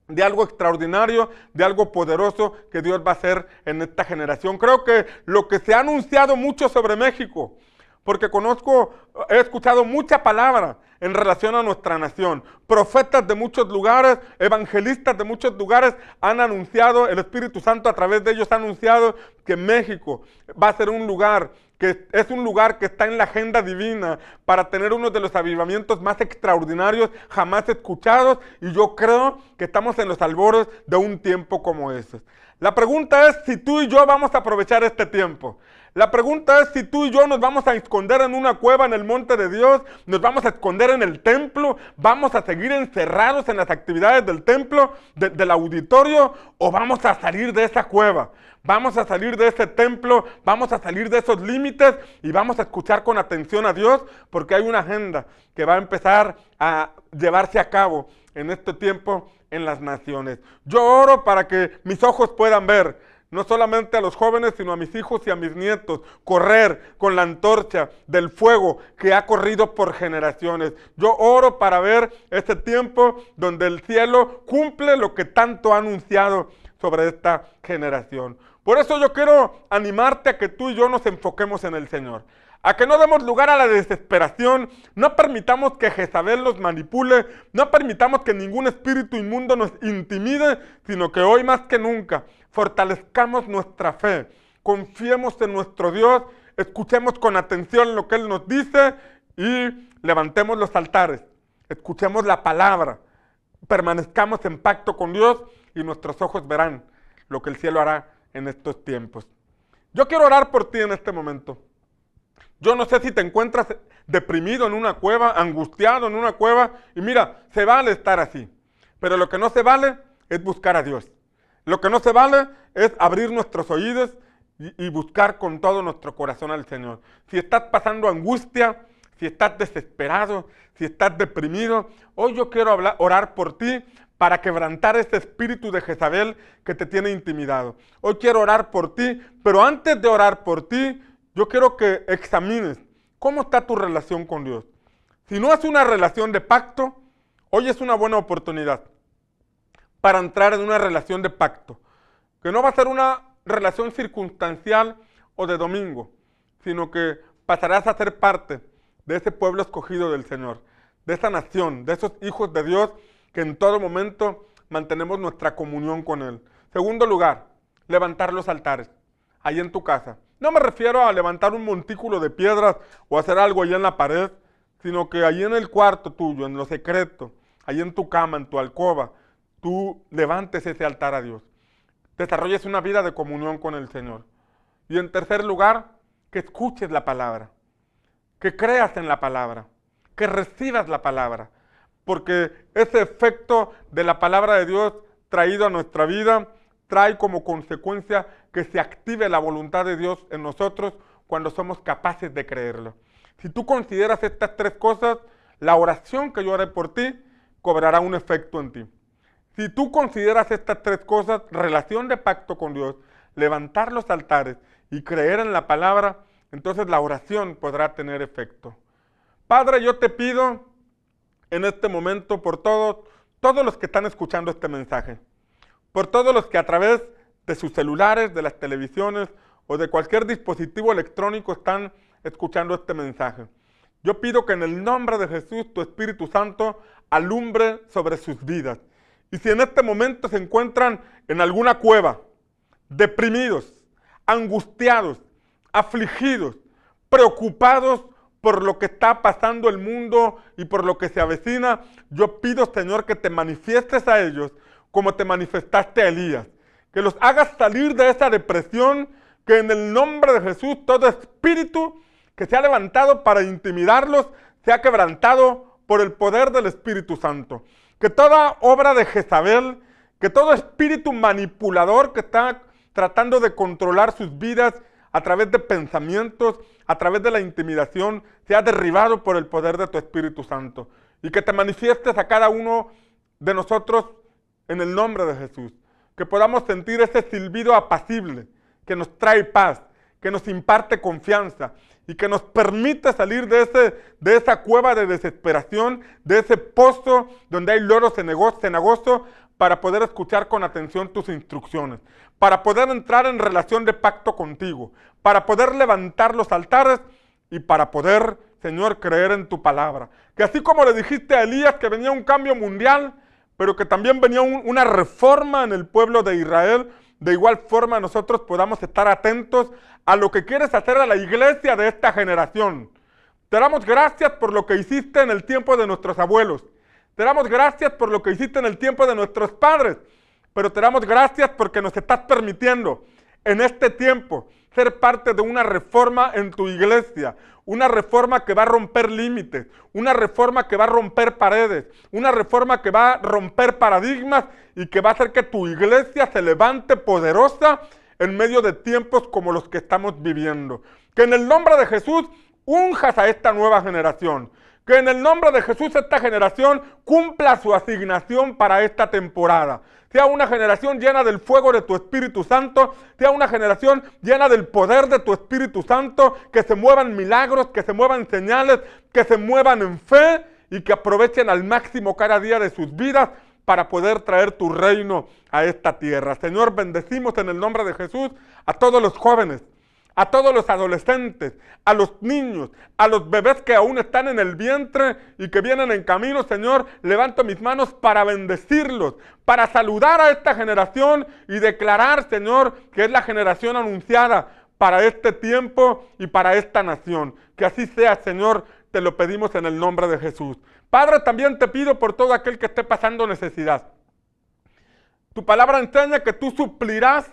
de algo extraordinario, de algo poderoso que Dios va a hacer en esta generación. Creo que lo que se ha anunciado mucho sobre México, porque he escuchado mucha palabra en relación a nuestra nación. Profetas de muchos lugares, evangelistas de muchos lugares han anunciado, el Espíritu Santo a través de ellos ha anunciado que México va a ser un lugar que es un lugar que está en la agenda divina para tener uno de los avivamientos más extraordinarios jamás escuchados, y yo creo que estamos en los albores de un tiempo como ese. La pregunta es si tú y yo vamos a aprovechar este tiempo. La pregunta es si tú y yo nos vamos a esconder en una cueva en el monte de Dios, nos vamos a esconder en el templo, vamos a seguir encerrados en las actividades del templo, del auditorio, o vamos a salir de esa cueva. Vamos a salir de ese templo, vamos a salir de esos límites y vamos a escuchar con atención a Dios, porque hay una agenda que va a empezar a llevarse a cabo en este tiempo en las naciones. Yo oro para que mis ojos puedan ver, no solamente a los jóvenes, sino a mis hijos y a mis nietos, correr con la antorcha del fuego que ha corrido por generaciones. Yo oro para ver este tiempo donde el cielo cumple lo que tanto ha anunciado sobre esta generación. Por eso yo quiero animarte a que tú y yo nos enfoquemos en el Señor, a que no demos lugar a la desesperación, no permitamos que Jezabel nos manipule, no permitamos que ningún espíritu inmundo nos intimide, sino que hoy más que nunca fortalezcamos nuestra fe, confiemos en nuestro Dios, escuchemos con atención lo que Él nos dice y levantemos los altares, escuchemos la palabra, permanezcamos en pacto con Dios y nuestros ojos verán lo que el cielo hará en estos tiempos. Yo quiero orar por ti en este momento. Yo no sé si te encuentras deprimido en una cueva, angustiado en una cueva, y mira, se vale estar así, pero lo que no se vale es buscar a Dios. Lo que no se vale es abrir nuestros oídos y buscar con todo nuestro corazón al Señor. Si estás pasando angustia, si estás desesperado, si estás deprimido, hoy yo quiero orar por ti para quebrantar ese espíritu de Jezabel que te tiene intimidado. Hoy quiero orar por ti, pero antes de orar por ti, yo quiero que examines cómo está tu relación con Dios. Si no es una relación de pacto, hoy es una buena oportunidad para entrar en una relación de pacto, que no va a ser una relación circunstancial o de domingo, sino que pasarás a ser parte de ese pueblo escogido del Señor, de esa nación, de esos hijos de Dios que en todo momento mantenemos nuestra comunión con Él. Segundo lugar, levantar los altares, ahí en tu casa. No me refiero a levantar un montículo de piedras o hacer algo ahí en la pared, sino que ahí en el cuarto tuyo, en lo secreto, ahí en tu cama, en tu alcoba, tú levantes ese altar a Dios. Desarrolles una vida de comunión con el Señor. Y en tercer lugar, que escuches la palabra, que creas en la palabra, que recibas la palabra, porque ese efecto de la palabra de Dios traído a nuestra vida trae como consecuencia que se active la voluntad de Dios en nosotros cuando somos capaces de creerlo. Si tú consideras estas tres cosas, la oración que yo haré por ti cobrará un efecto en ti. Si tú consideras estas tres cosas, relación de pacto con Dios, levantar los altares y creer en la palabra, entonces la oración podrá tener efecto. Padre, yo te pido en este momento por todos los que están escuchando este mensaje, por todos los que a través de sus celulares, de las televisiones o de cualquier dispositivo electrónico están escuchando este mensaje. Yo pido que en el nombre de Jesús tu Espíritu Santo alumbre sobre sus vidas. Y si en este momento se encuentran en alguna cueva, deprimidos, angustiados, afligidos, preocupados por lo que está pasando el mundo y por lo que se avecina, yo pido, Señor, que te manifiestes a ellos como te manifestaste a Elías, que los hagas salir de esa depresión, que en el nombre de Jesús todo espíritu que se ha levantado para intimidarlos sea quebrantado por el poder del Espíritu Santo. Que toda obra de Jezabel, que todo espíritu manipulador que está tratando de controlar sus vidas a través de pensamientos, a través de la intimidación, sea derribado por el poder de tu Espíritu Santo. Y que te manifiestes a cada uno de nosotros en el nombre de Jesús. Que podamos sentir ese silbido apacible que nos trae paz, que nos imparte confianza y que nos permite salir de esa cueva de desesperación, de ese pozo donde hay lodo cenagoso, para poder escuchar con atención tus instrucciones, para poder entrar en relación de pacto contigo, para poder levantar los altares y para poder, Señor, creer en tu palabra. Que así como le dijiste a Elías que venía un cambio mundial, pero que también venía una reforma en el pueblo de Israel, de igual forma nosotros podamos estar atentos a lo que quieres hacer a la iglesia de esta generación. Te damos gracias por lo que hiciste en el tiempo de nuestros abuelos. Te damos gracias por lo que hiciste en el tiempo de nuestros padres. Pero te damos gracias porque nos estás permitiendo en este tiempo ser parte de una reforma en tu iglesia. Una reforma que va a romper límites, una reforma que va a romper paredes, una reforma que va a romper paradigmas y que va a hacer que tu iglesia se levante poderosa en medio de tiempos como los que estamos viviendo. Que en el nombre de Jesús unjas a esta nueva generación. Que en el nombre de Jesús esta generación cumpla su asignación para esta temporada. Sea una generación llena del fuego de tu Espíritu Santo, sea una generación llena del poder de tu Espíritu Santo, que se muevan milagros, que se muevan señales, que se muevan en fe y que aprovechen al máximo cada día de sus vidas para poder traer tu reino a esta tierra. Señor, bendecimos en el nombre de Jesús a todos los jóvenes, a todos los adolescentes, a los niños, a los bebés que aún están en el vientre y que vienen en camino. Señor, levanto mis manos para bendecirlos, para saludar a esta generación y declarar, Señor, que es la generación anunciada para este tiempo y para esta nación. Que así sea, Señor, te lo pedimos en el nombre de Jesús. Padre, también te pido por todo aquel que esté pasando necesidad. Tu palabra enseña que tú suplirás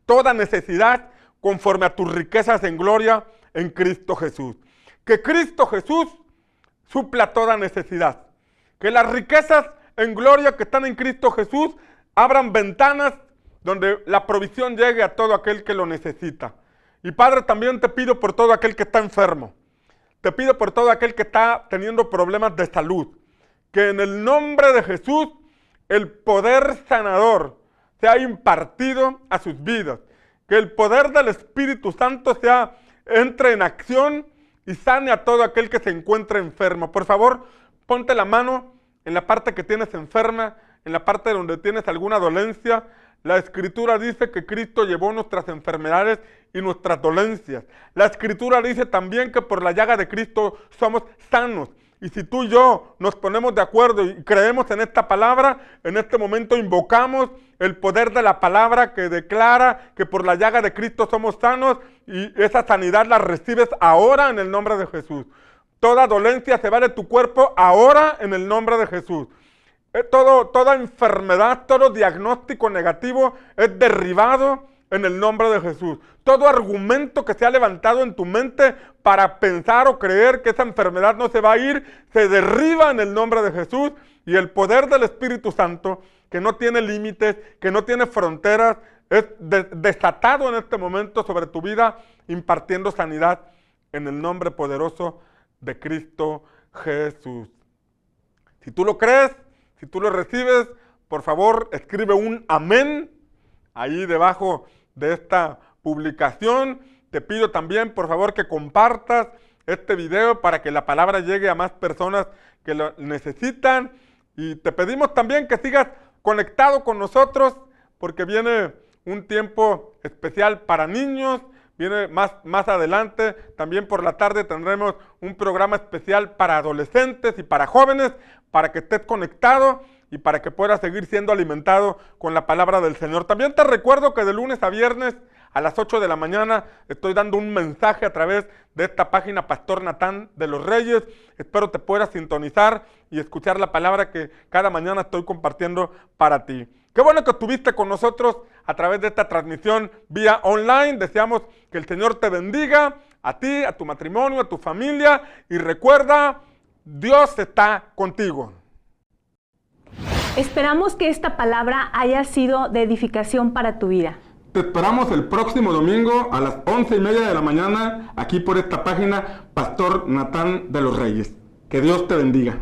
toda necesidad conforme a tus riquezas en gloria en Cristo Jesús. Que Cristo Jesús supla toda necesidad. Que las riquezas en gloria que están en Cristo Jesús abran ventanas donde la provisión llegue a todo aquel que lo necesita. Y Padre, también te pido por todo aquel que está enfermo. Te pido por todo aquel que está teniendo problemas de salud. Que en el nombre de Jesús el poder sanador sea impartido a sus vidas. Que el poder del Espíritu Santo entre en acción y sane a todo aquel que se encuentre enfermo. Por favor, ponte la mano en la parte que tienes enferma, en la parte donde tienes alguna dolencia. La Escritura dice que Cristo llevó nuestras enfermedades y nuestras dolencias. La Escritura dice también que por la llaga de Cristo somos sanos. Y si tú y yo nos ponemos de acuerdo y creemos en esta palabra, en este momento invocamos el poder de la palabra que declara que por la llaga de Cristo somos sanos, y esa sanidad la recibes ahora en el nombre de Jesús. Toda dolencia se va de tu cuerpo ahora en el nombre de Jesús. Toda enfermedad, todo diagnóstico negativo es derribado en el nombre de Jesús. Todo argumento que se ha levantado en tu mente para pensar o creer que esa enfermedad no se va a ir, se derriba en el nombre de Jesús, y el poder del Espíritu Santo, que no tiene límites, que no tiene fronteras, es desatado en este momento sobre tu vida, impartiendo sanidad en el nombre poderoso de Cristo Jesús. Si tú lo crees, si tú lo recibes, por favor escribe un amén ahí debajo de esta publicación. Te pido también, por favor, que compartas este video para que la palabra llegue a más personas que lo necesitan. Y te pedimos también que sigas conectado con nosotros, porque viene un tiempo especial para niños. Viene más adelante, también por la tarde tendremos un programa especial para adolescentes y para jóvenes, para que estés conectado y para que puedas seguir siendo alimentado con la palabra del Señor. También te recuerdo que de lunes a viernes a las 8 de la mañana estoy dando un mensaje a través de esta página Pastor Natán de los Reyes. Espero te puedas sintonizar y escuchar la palabra que cada mañana estoy compartiendo para ti. Qué bueno que estuviste con nosotros a través de esta transmisión vía online. Deseamos que el Señor te bendiga, a ti, a tu matrimonio, a tu familia. Y recuerda, Dios está contigo. Esperamos que esta palabra haya sido de edificación para tu vida. Te esperamos el próximo domingo a las 11:30 de la mañana aquí por esta página Pastor Natán de los Reyes. Que Dios te bendiga.